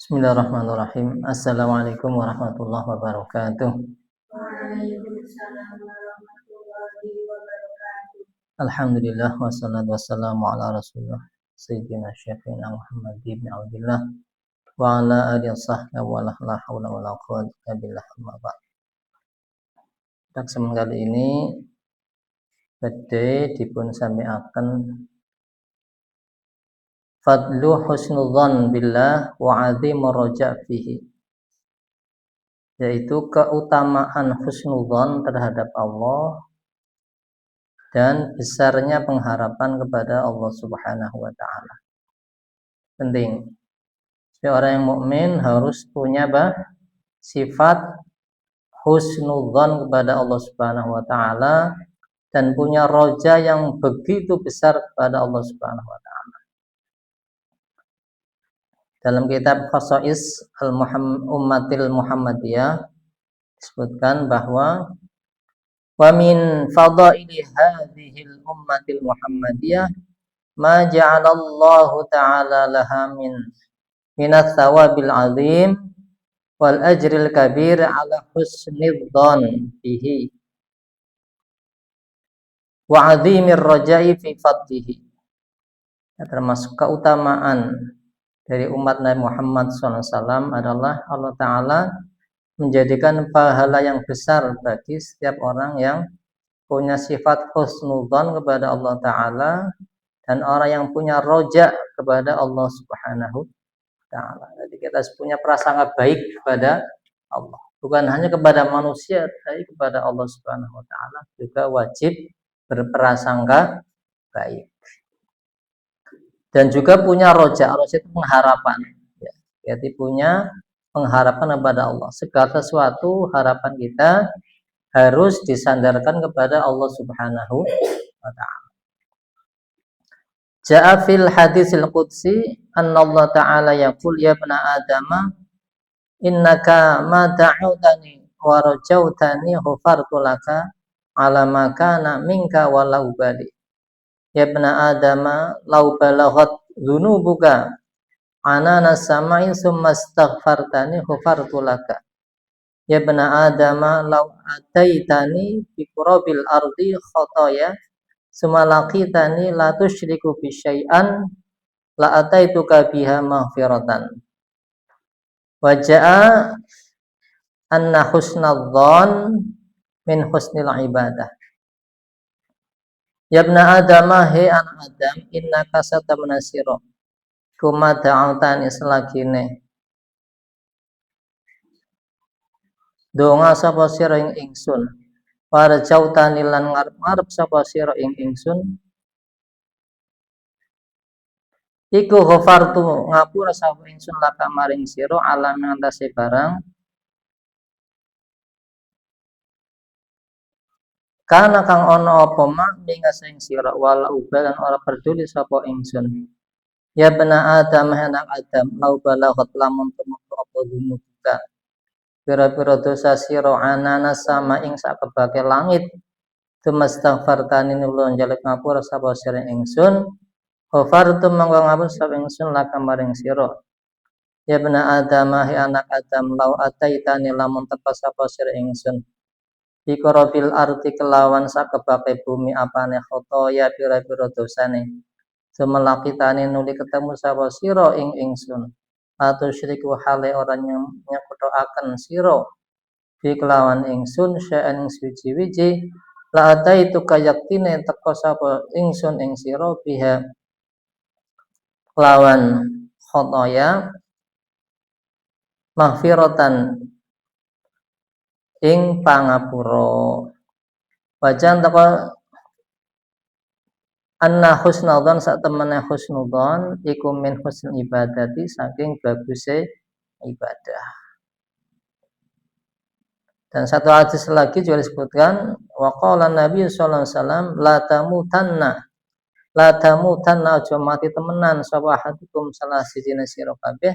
Bismillahirrahmanirrahim. Assalamualaikum warahmatullahi wabarakatuh. Waalaikumsalam warahmatullahi wabarakatuh. Alhamdulillah wassalatu wassalamu ala rasulullah Sayyidina Syafi'ina Muhammad ibn Abdillah wa ala alihi wasahbihi wa la hawla wa la quwwata illa billah amma ba'd. Kesempatan kali ini badhe dipun samiaken fadlu husnudzan billah wa 'azimur raja' fihi, yaitu keutamaan husnudzan terhadap Allah dan besarnya pengharapan kepada Allah Subhanahu wa taala. Penting. Jadi orang yang mukmin harus punya sifat husnudzan kepada Allah Subhanahu wa taala dan punya roja yang begitu besar kepada Allah Subhanahu wa taala. Dalam kitab Khasa'is Ummatil Muhammadiyah disebutkan bahwa wa min fadaili hadhil ummatil Muhammadiyah ma ja'alallahu ta'ala laha minats thawabil azim wal ajril kabir ala husnidzan bihi wa 'azimir raja'i fi fadlihi. Termasuk keutamaan dari umat Nabi Muhammad SAW adalah Allah Ta'ala menjadikan pahala yang besar bagi setiap orang yang punya sifat husnudzan kepada Allah Ta'ala dan orang yang punya roja kepada Allah Subhanahu wa ta'ala. Jadi kita punya prasangka baik kepada Allah, bukan hanya kepada manusia tapi kepada Allah Subhanahu wa ta'ala juga wajib berprasangka baik. Dan juga punya roja itu pengharapan ya. Jadi punya pengharapan kepada Allah. Segala sesuatu harapan kita harus disandarkan kepada Allah Subhanahu wa ta'ala. Ja'a fil hadisil qudsi anna Allah ta'ala yaqul ya ibna adama innaka ma da'utani wa rajautani ghafartu laka ala ma kana minka walau bali. Ya ibna adama law balaghat dzunubuka anana samai summa astaghfartani ghafartu laka. Ya ibna adama law ataitani bi qurabil ardi khataya summa laqitani la tusyriku bi syai'an la ataituka biha maghfiratan. Wa jaa anna husnadzan min husnil ibadah. Ya ibna adama he anak Adam innaka satamna sira kuma da'utani selagine donga sapa sira ing ingsun para jautani lan ngarep-ngarep sapa sira ing ingsun iku ghafartu ngapura sapa ingsun laka maring sira alam ngantase barang kana kang ana apa mak mingasing sira wala ubalan ora peduli sapa ingsun. Ya bena Adam anak Adam lau balaghat lamun tumeka apa dunuka pira-pira dosa sira anana sama ing sakebake langit tumastaghfartani nulun jaluk ngapura sapa sira ingsun ghafartu mangko ngapura sapa ingsun laka maring sira. Ya bena Adam anak Adam lau ataitani lamun teka sapa sira ingsun bikorobil arti kelawan sakebake bumi apane khotoya pira-pira dosane semelakitane nuli ketemu sapa sira ing ingsun atau syiriku hale orang yang nyekutoaken sira bi kelawan ingsun sya'an suci-wiji la ataitu kayaktine teka sapa ingsun ing sira biha kelawan khotoya maghfiratan ing pangapura. Wajan teko anna husnudzan sak temene husnudzan iku min husnul ibadati saking baguse ibadah. Dan satu hadis lagi juga disebutkan wa qala Nabi sallallahu alaihi wasallam la tamutanna aja mati temenan sapa hadikum salah sijine sira kabeh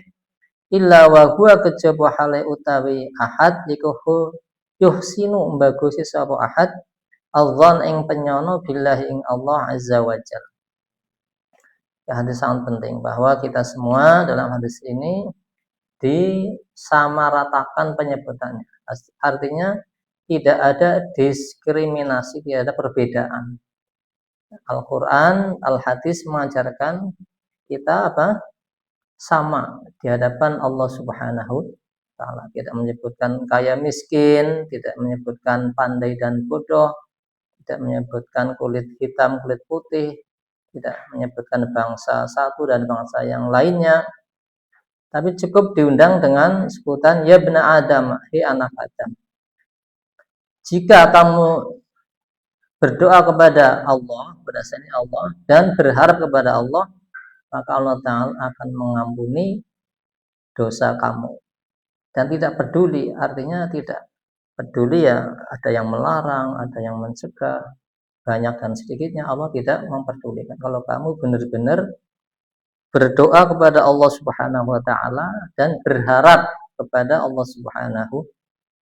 illa wa huwa kejaba hale utawi ahad iku yuhsinu bagusi sapa ahad adzan ing penyono billahi ing Allah azza wajalla. Ya, hadis sangat penting bahwa kita semua dalam hadis ini disamaratakan penyebutannya. Artinya tidak ada diskriminasi, tidak ada perbedaan. Al-Quran, Al-Hadis mengajarkan kita sama di hadapan Allah Subhanahu wa Ta'ala. Tidak menyebutkan kaya miskin, tidak menyebutkan pandai dan bodoh, tidak menyebutkan kulit hitam, kulit putih, tidak menyebutkan bangsa satu dan bangsa yang lainnya. Tapi cukup diundang dengan sebutan ya bna Adam, hei anak Adam. Jika kamu berdoa kepada Allah, berdasarkan Allah, dan berharap kepada Allah, maka Allah Ta'ala akan mengampuni dosa kamu. Dan tidak peduli, artinya tidak peduli ya, ada yang melarang, ada yang mencegah, banyak dan sedikitnya Allah tidak memperdulikan. Kalau kamu benar-benar berdoa kepada Allah Subhanahu wa Ta'ala dan berharap kepada Allah Subhanahu wa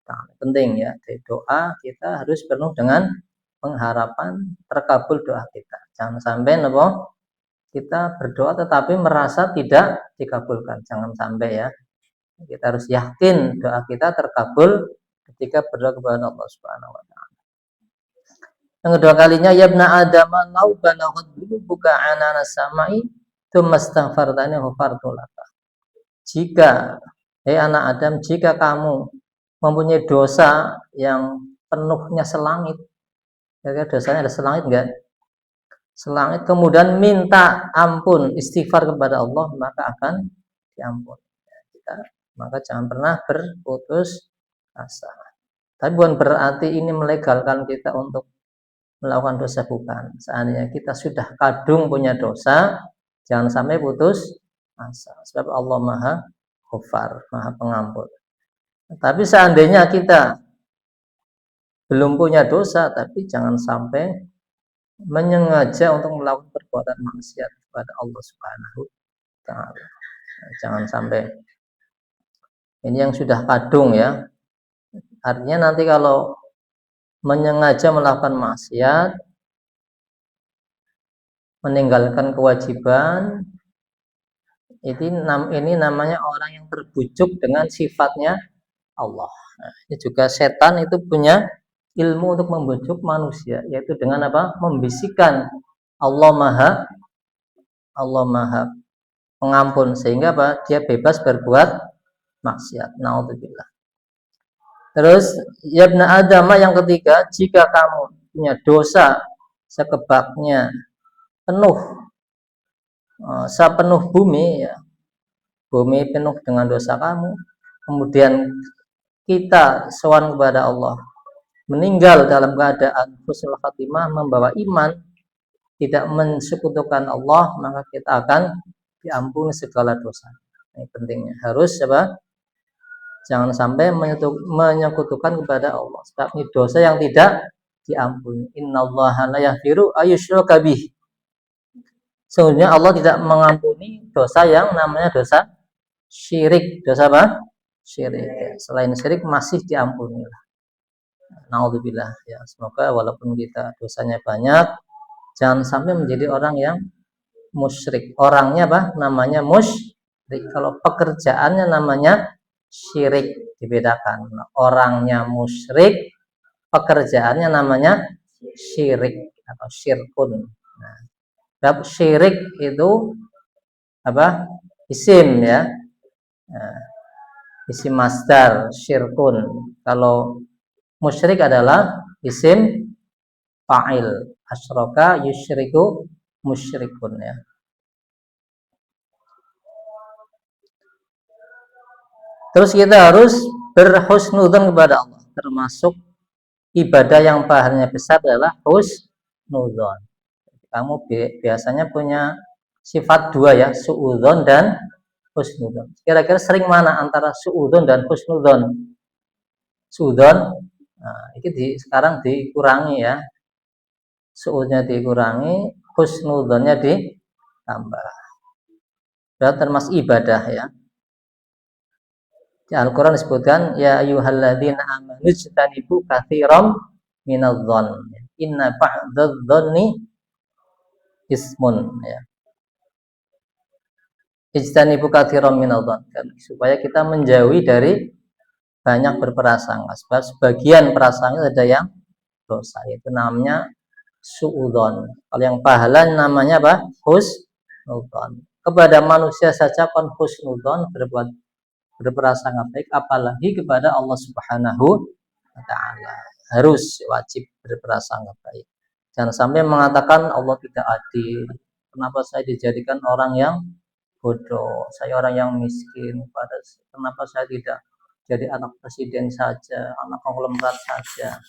Ta'ala. Penting ya, di doa kita harus penuh dengan pengharapan terkabul doa kita. Jangan sampai kita berdoa tetapi merasa tidak dikabulkan. Jangan sampai ya. Kita harus yakin doa kita terkabul ketika berdoa kepada Allah Subhanahu wa Ta'ala. Yang kedua kalinya, ya ibna Adam law balaghat buka anana samai tsumma astaghfartani ghafartu laka. Jika anak Adam, jika kamu mempunyai dosa yang penuhnya selangit, kira-kira dosanya ada selangit enggak? Selangit, kemudian minta ampun, istighfar kepada Allah, maka akan diampuni. Maka jangan pernah berputus asa. Tapi bukan berarti ini melegalkan kita untuk melakukan dosa, bukan. Seandainya kita sudah kadung punya dosa, jangan sampai putus asa. Sebab Allah Maha Ghafar, Maha Pengampun. Tapi seandainya kita belum punya dosa, tapi jangan sampai menyengaja untuk melakukan perbuatan maksiat kepada Allah Subhanahu wa Ta'ala. Jangan sampai. Ini yang sudah kadung ya. Artinya nanti kalau menyengaja melakukan maksiat, meninggalkan kewajiban, ini namanya orang yang terbujuk dengan sifatnya Allah. Nah, ini juga setan itu punya ilmu untuk membujuk manusia, yaitu dengan membisikkan Allah Maha Pengampun, sehingga dia bebas berbuat maksiat. Naudzubillah. Terus ya ibna Adam, yang ketiga, jika kamu punya dosa sekebaknya sepenuh bumi ya, bumi penuh dengan dosa kamu, kemudian kita sowan kepada Allah, meninggal dalam keadaan husnul khatimah, membawa iman, tidak mensekutukan Allah, maka kita akan diampuni segala dosa. Ini pentingnya, harus jangan sampai menyekutukan kepada Allah. Sebab ini dosa yang tidak diampuni. Innallaha la yaghfiru ayyushraka bih. Sesungguhnya Allah tidak mengampuni dosa yang namanya dosa syirik. Dosa syirik. Selain syirik masih diampuni. Naudzubillah ya. Semoga walaupun kita dosanya banyak, jangan sampai menjadi orang yang musyrik. Orangnya namanya musyrik. Kalau pekerjaannya namanya syirik, dibedakan. Orangnya musyrik, pekerjaannya namanya syirik atau syirkun. Nah, syirik itu isim ya. Nah, isim masdar syirkun. Kalau musyrik adalah isim fa'il. Asyraka yusyriku musyrikun ya. Terus kita harus berhusnudzon kepada Allah, termasuk ibadah yang pahalanya besar adalah husnudzon. Kamu biasanya punya sifat dua ya, suudzon dan husnudzon. Kira-kira sering mana antara suudzon dan husnudzon? Suudzon, nah, ini sekarang dikurangi ya. Suudzonnya dikurangi, husnudzonnya ditambah. Dan termasuk ibadah ya. Di Al-Quran disebutkan ya ayyuhalladzina amanu ijtanibu katsiran minadh-dhonn. Inna ba'dadh-dhonni ismun ya. ijtanibu katsiran minadh-dhann, supaya kita menjauhi dari banyak berprasangka. Sebab sebagian prasangka ada yang dosa, itu namanya suudzon. Kalau yang pahala namanya apa? Husnudzon. Kepada manusia saja pun husnudzon, berprasangka baik, apalagi kepada Allah Subhanahu wa taala. Harus wajib berprasangka baik. Jangan sampai mengatakan Allah tidak adil. Kenapa saya dijadikan orang yang bodoh? Saya orang yang miskin. Kenapa saya tidak jadi anak presiden saja, anak konglomerat saja?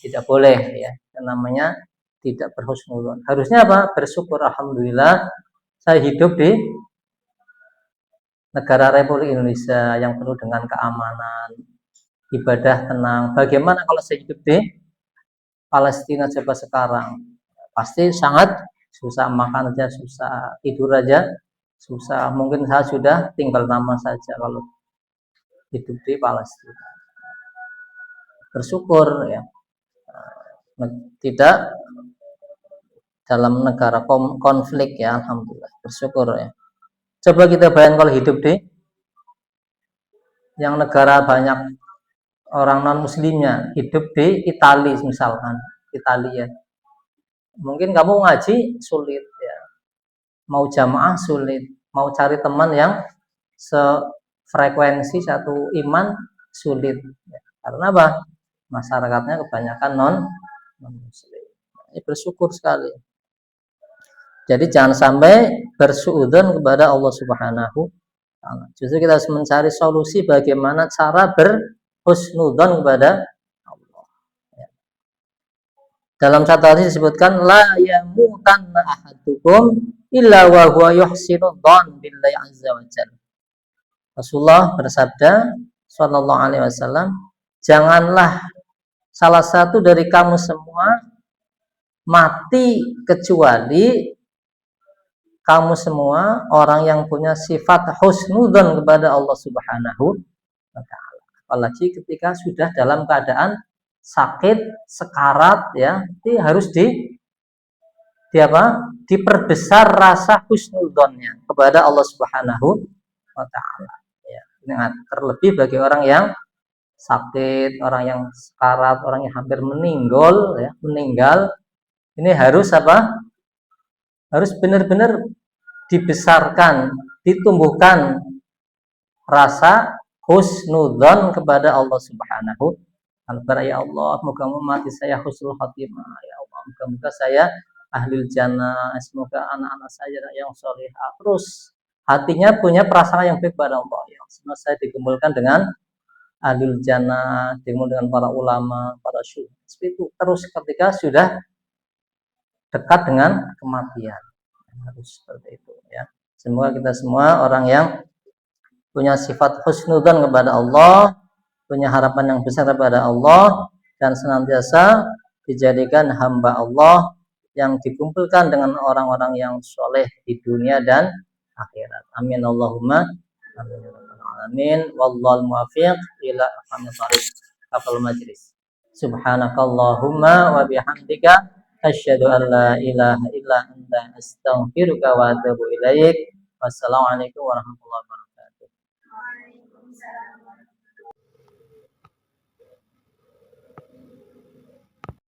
Tidak boleh ya. Yang namanya tidak berhusnudzon. Harusnya apa? Bersyukur, alhamdulillah saya hidup di negara Republik Indonesia yang penuh dengan keamanan, ibadah tenang. Bagaimana kalau saya hidup di Palestina coba sekarang? Pasti sangat susah, makan aja susah, tidur aja susah. Mungkin saya sudah tinggal nama saja kalau hidup di Palestina. Bersyukur ya. Tidak dalam negara konflik ya, alhamdulillah, bersyukur ya. Coba kita bayangkan kalau hidup di yang negara banyak orang non muslimnya, hidup di Italia misalkan, Italia. Mungkin kamu ngaji sulit ya, mau jamaah sulit, mau cari teman yang sefrekuensi satu iman sulit ya. Karena apa? Masyarakatnya kebanyakan non muslim. Ini bersyukur sekali. Jadi jangan sampai bersuudzon kepada Allah Subhanahu wa taala. Justru kita harus mencari solusi bagaimana cara berhusnudzon kepada Allah. Ya. Dalam satu hadis disebutkan la yamutanna ahadukum illa wa huwa yuhsinu dzan billahi azza wa jalla. Rasulullah bersabda sallallahu alaihi wasallam, janganlah salah satu dari kamu semua mati kecuali kamu semua orang yang punya sifat husnudzon kepada Allah Subhanahu wa taala. Apalagi ketika sudah dalam keadaan sakit, sekarat ya, itu harus diperbesar rasa husnudzonnya kepada Allah Subhanahu wa taala. Ya, terlebih bagi orang yang sakit, orang yang sekarat, orang yang hampir meninggal ya, ini harus apa? Harus benar-benar dibesarkan, ditumbuhkan rasa husnudzon kepada Allah Subhanahu wa taala. Ya Allah, moga mati saya husnul khatimah. Ya Allah, moga saya ahlul jannah. Semoga anak-anak saya yang salihah. Terus hatinya punya perasaan yang baik kepada Allah. Ya, semoga saya dikumpulkan dengan ahlul jannah, dikumpulkan dengan para ulama, para syuhada. Itu terus ketika sudah dekat dengan kematian. Harus seperti itu ya. Semoga kita semua orang yang punya sifat husnudzon kepada Allah, punya harapan yang besar kepada Allah, dan senantiasa dijadikan hamba Allah yang dikumpulkan dengan orang-orang yang soleh di dunia dan akhirat. Amin Allahumma amin. Wallahul muwaffiq ila aqwamit thoriq. Kafal majlis. Subhanakallahumma wa bihamdika asyhadu an la ilaha illa anta astaghfiruka wa atubu ilaik. Wassalamualaikum warahmatullahi wabarakatuh.